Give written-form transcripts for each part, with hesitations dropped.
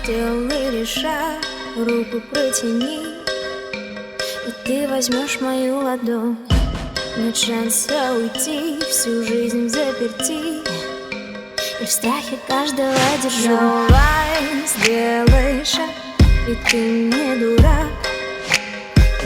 сделай лишь шаг, руку протяни, и ты возьмешь мою ладонь. Нет шанса уйти, всю жизнь взаперти, и в страхе каждого держу. Давай, сделай шаг, ведь ты не дурак.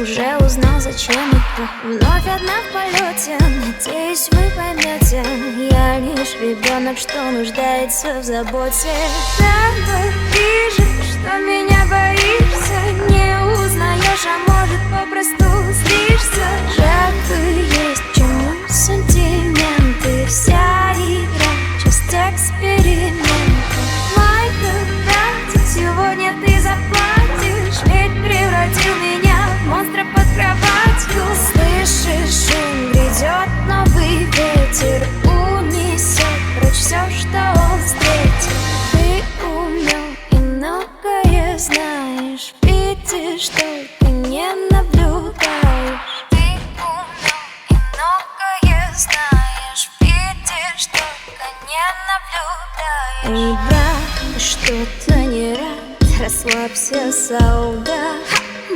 Уже узнал, зачем это. Вновь одна в полете, надеюсь, вы поймете. Я лишь ребенок, что нуждается в заботе. Тобой вижу, что меня боишься, не узнаешь, а может попросту злишься. Жертвы есть, к чему сантименты. Вся игра — часть эксперимента. Майка, братик, сегодня ты заплатишь, ведь превратил меня монстра под кроватью. Слышишь, шум грядет, новый ветер унесет прочь все, что он встретил. Ты умен и многое знаешь, видишь, только не наблюдаешь. Ты умен и многое знаешь, видишь, только не наблюдаешь. Эй, брат, что-то не рад, расслабься, солдат.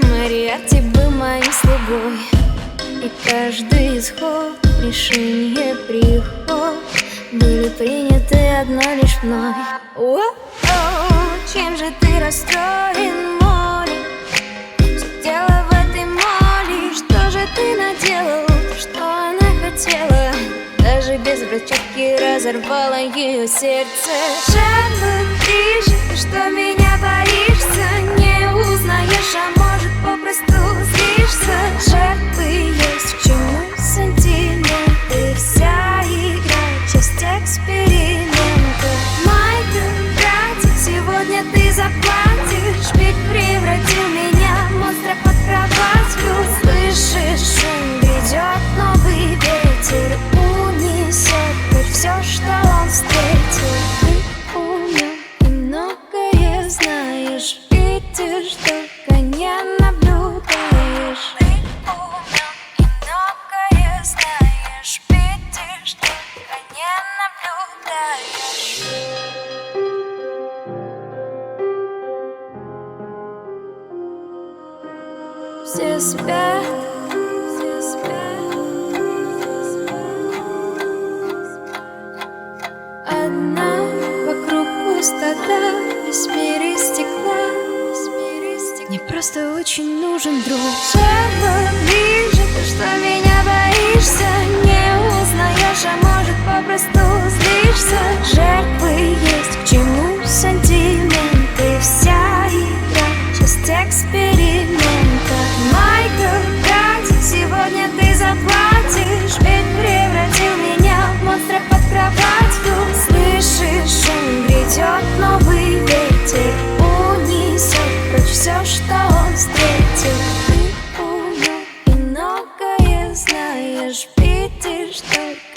Мариарти был моим слугой, и каждый исход, решение, приход были приняты одной лишь мной. Чем же ты расстроен, море? Все дело в этой моли. Что же ты наделал, что она хотела? Даже без брачевки разорвала ее сердце. Жаль, ты что меня боишься, не узнаешь, а может попросту злишься. Жертвы есть, к чему сантименты. Вся игра — часть эксперимента. Майка, братик, сегодня ты заплатишь, ведь превратил меня в монстра под кроватью. Слышишь, шум грядет, новый ветер унесет прочь все, что он встретил. Ты умен и многое знаешь, видишь, только не наблюдаешь. Ты умен и многое знаешь, видишь, только не наблюдаешь. Все спят, все спят, одна вокруг пустота, весь мир из стекла. Мне просто очень нужен друг. Жалко, вижу, ты что меня боишься, не узнаешь, а может попросту злишься. Жертвы есть, к чему сантименты. Вся игра — часть эксперимента. Майка, братик, сегодня ты заплатишь, ведь превратил меня в монстра под кроватью. Слышишь, шум грядет, новый ветер унесет прочь все, что он встретил. Ты умен и многое знаешь, видишь, только